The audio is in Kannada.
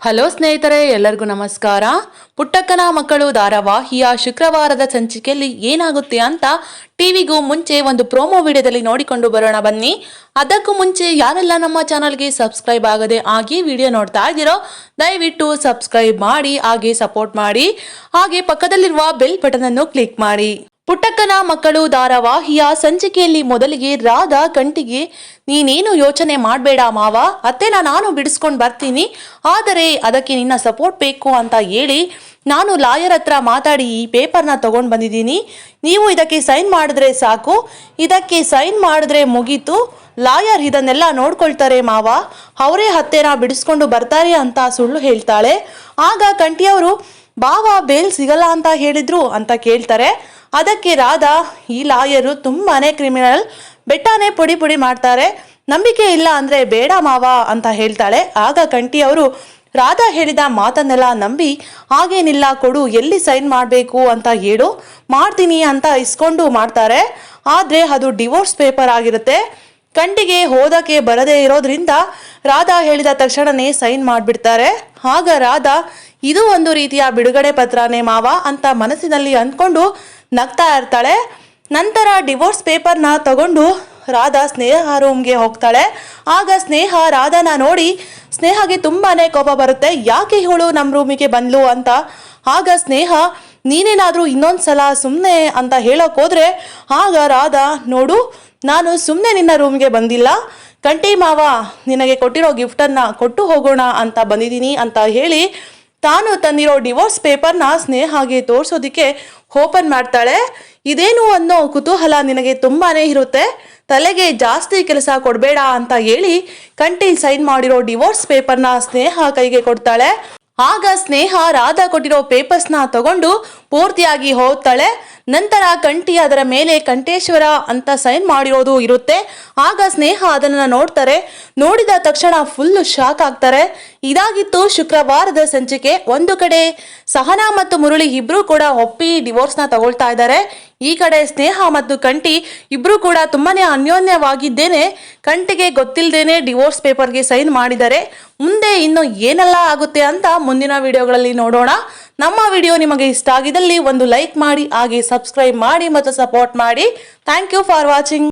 ಹಲೋ ಸ್ನೇಹಿತರೆ, ಎಲ್ಲರಿಗೂ ನಮಸ್ಕಾರ. ಪುಟ್ಟಕ್ಕನ ಮಕ್ಕಳು ಧಾರಾವಾಹಿಯ ಶುಕ್ರವಾರದ ಸಂಚಿಕೆಯಲ್ಲಿ ಏನಾಗುತ್ತೆ ಅಂತ ಟಿವಿಗೂ ಮುಂಚೆ ಒಂದು ಪ್ರೋಮೋ ವಿಡಿಯೋದಲ್ಲಿ ನೋಡಿಕೊಂಡು ಬರೋಣ ಬನ್ನಿ. ಅದಕ್ಕೂ ಮುಂಚೆ ಯಾರೆಲ್ಲ ನಮ್ಮ ಚಾನಲ್ಗೆ ಸಬ್ಸ್ಕ್ರೈಬ್ ಆಗದೆ ಹಾಗೆ ವಿಡಿಯೋ ನೋಡ್ತಾ ಇದ್ದೀರೋ ದಯವಿಟ್ಟು ಸಬ್ಸ್ಕ್ರೈಬ್ ಮಾಡಿ, ಹಾಗೆ ಸಪೋರ್ಟ್ ಮಾಡಿ, ಹಾಗೆ ಪಕ್ಕದಲ್ಲಿರುವ ಬೆಲ್ ಬಟನ್ ಅನ್ನು ಕ್ಲಿಕ್ ಮಾಡಿ. ಪುಟ್ಟಕ್ಕನ ಮಕ್ಕಳು ಧಾರಾವಾಹಿಯ ಸಂಚಿಕೆಯಲ್ಲಿ ಮೊದಲಿಗೆ ರಾಧಾ ಕಂಟಿಗೆ, ನೀನೇನು ಯೋಚನೆ ಮಾಡಬೇಡ ಮಾವ, ಅತ್ತೆನ ನಾನು ಬಿಡಿಸ್ಕೊಂಡು ಬರ್ತೀನಿ, ಆದರೆ ಅದಕ್ಕೆ ನಿನ್ನ ಸಪೋರ್ಟ್ ಬೇಕು ಅಂತ ಹೇಳಿ ನಾನು ಲಾಯರ್ ಹತ್ರ ಮಾತಾಡಿ ಈ ಪೇಪರ್ನ ತಗೊಂಡು ಬಂದಿದ್ದೀನಿ. ನೀವು ಇದಕ್ಕೆ ಸೈನ್ ಮಾಡಿದ್ರೆ ಸಾಕು, ಇದಕ್ಕೆ ಸೈನ್ ಮಾಡಿದ್ರೆ ಮುಗೀತು, ಲಾಯರ್ ಇದನ್ನೆಲ್ಲ ನೋಡ್ಕೊಳ್ತಾರೆ ಮಾವ, ಅವರೇ ಅತ್ತೆನ ಬಿಡಿಸ್ಕೊಂಡು ಬರ್ತಾರೆ ಅಂತ ಸುಳ್ಳು ಹೇಳ್ತಾಳೆ. ಆಗ ಕಂಟಿಯವರು, ಬಾವ ಬೇಲ್ ಸಿಗಲ್ಲ ಅಂತ ಹೇಳಿದ್ರು ಅಂತ ಕೇಳ್ತಾರೆ. ಅದಕ್ಕೆ ರಾಧಾ, ಈ ಲಾಯರು ತುಂಬಾನೇ ಕ್ರಿಮಿನಲ್, ಬೆಟ್ಟಾನೇ ಪುಡಿ ಪುಡಿ ಮಾಡ್ತಾರೆ, ನಂಬಿಕೆ ಇಲ್ಲ ಅಂದರೆ ಬೇಡ ಮಾವ ಅಂತ ಹೇಳ್ತಾಳೆ. ಆಗ ಕಂಟಿಯವರು ರಾಧಾ ಹೇಳಿದ ಮಾತನ್ನೆಲ್ಲ ನಂಬಿ, ಹಾಗೇನಿಲ್ಲ ಕೊಡು, ಎಲ್ಲಿ ಸೈನ್ ಮಾಡಬೇಕು ಅಂತ ಹೇಳು, ಮಾಡ್ತೀನಿ ಅಂತ ಇಸ್ಕೊಂಡು ಮಾಡ್ತಾರೆ. ಆದರೆ ಅದು ಡಿವೋರ್ಸ್ ಪೇಪರ್ ಆಗಿರುತ್ತೆ. ಕಂಟಿಗೆ ಓದಕ್ಕೆ ಬರದೇ ಇರೋದ್ರಿಂದ ರಾಧಾ ಹೇಳಿದ ತಕ್ಷಣನೇ ಸೈನ್ ಮಾಡಿಬಿಡ್ತಾರೆ. ಆಗ ರಾಧಾ, ಇದು ಒಂದು ರೀತಿಯ ಬಿಡುಗಡೆ ಪತ್ರನೇ ಮಾವ ಅಂತ ಮನಸ್ಸಿನಲ್ಲಿ ಅಂದ್ಕೊಂಡು ನಗ್ತಾ ಇರ್ತಾಳೆ. ನಂತರ ಡಿವೋರ್ಸ್ ಪೇಪರ್ನ ತಗೊಂಡು ರಾಧಾ ಸ್ನೇಹ ರೂಮ್ಗೆ ಹೋಗ್ತಾಳೆ. ಆಗ ಸ್ನೇಹ ರಾಧಾನ ನೋಡಿ ಸ್ನೇಹಗೆ ತುಂಬಾನೇ ಕೋಪ ಬರುತ್ತೆ, ಯಾಕೆ ಇವಳು ನಮ್ಮ ರೂಮಿಗೆ ಬಂದ್ಲು ಅಂತ. ಆಗ ಸ್ನೇಹ, ನೀನೇನಾದರೂ ಇನ್ನೊಂದ್ಸಲ ಸುಮ್ಮನೆ ಅಂತ ಹೇಳೋಕ್ಕೋದ್ರೆ ಆಗ ರಾಧಾ, ನೋಡು ನಾನು ಸುಮ್ಮನೆ ನಿನ್ನ ರೂಮ್ಗೆ ಬಂದಿಲ್ಲ, ಕಂಟಿ ಮಾವ ನಿನಗೆ ಕೊಟ್ಟಿರೋ ಗಿಫ್ಟನ್ನು ಕೊಟ್ಟು ಹೋಗೋಣ ಅಂತ ಬಂದಿದ್ದೀನಿ ಅಂತ ಹೇಳಿ ತಾನು ತಂದಿರೋ ಡಿವೋರ್ಸ್ ಪೇಪರ್ನ ಸ್ನೇಹಾಗೆ ತೋರಿಸೋದಕ್ಕೆ ಓಪನ್ ಮಾಡ್ತಾಳೆ. ಇದೇನು ಅನ್ನೋ ಕುತೂಹಲ ನಿನಗೆ ತುಂಬಾನೇ ಇರುತ್ತೆ, ತಲೆಗೆ ಜಾಸ್ತಿ ಕೆಲಸ ಕೊಡಬೇಡ ಅಂತ ಹೇಳಿ ಕಂಟಿ ಸೈನ್ ಮಾಡಿರೋ ಡಿವೋರ್ಸ್ ಪೇಪರ್ನ ಸ್ನೇಹ ಕೈಗೆ ಕೊಡ್ತಾಳೆ. ಆಗ ಸ್ನೇಹ ರಾಧಾ ಕೊಟ್ಟಿರೋ ಪೇಪರ್ಸ್ನ ತಗೊಂಡು ಪೂರ್ತಿಯಾಗಿ ಓದ್ತಾಳೆ. ನಂತರ ಕಂಟಿ ಅದರ ಮೇಲೆ ಕಂಠೇಶ್ವರ ಅಂತ ಸೈನ್ ಮಾಡಿರೋದು ಇರುತ್ತೆ. ಆಗ ಸ್ನೇಹ ಅದನ್ನು ನೋಡ್ತಾರೆ. ನೋಡಿದ ತಕ್ಷಣ ಫುಲ್ಲು ಶಾಕ್ ಆಗ್ತಾರೆ. ಇದಾಗಿತ್ತು ಶುಕ್ರವಾರದ ಸಂಚಿಕೆ. ಒಂದು ಕಡೆ ಸಹನಾ ಮತ್ತು ಮುರಳಿ ಇಬ್ರು ಕೂಡ ಒಪ್ಪಿ ಡಿವೋರ್ಸ್ನ ತಗೊಳ್ತಾ ಇದ್ದಾರೆ. ಈ ಕಡೆ ಸ್ನೇಹ ಮತ್ತು ಕಂಟಿ ಇಬ್ರು ಕೂಡ ತುಂಬಾನೇ ಅನ್ಯೋನ್ಯವಾಗಿದ್ದೇನೆ ಕಂಟಿಗೆ ಗೊತ್ತಿಲ್ಲದೇನೆ ಡಿವೋರ್ಸ್ ಪೇಪರ್ಗೆ ಸೈನ್ ಮಾಡಿದ್ದಾರೆ. ಮುಂದೆ ಇನ್ನು ಏನೆಲ್ಲ ಆಗುತ್ತೆ ಅಂತ ಮುಂದಿನ ವಿಡಿಯೋಗಳಲ್ಲಿ ನೋಡೋಣ. ನಮ್ಮ ವಿಡಿಯೋ ನಿಮಗೆ ಇಷ್ಟ ಆಗಿದ್ದಲ್ಲಿ ಒಂದು ಲೈಕ್ ಮಾಡಿ, ಹಾಗೆ ಸಬ್ಸ್ಕ್ರೈಬ್ ಮಾಡಿ ಮತ್ತು ಸಪೋರ್ಟ್ ಮಾಡಿ. Thank you for watching.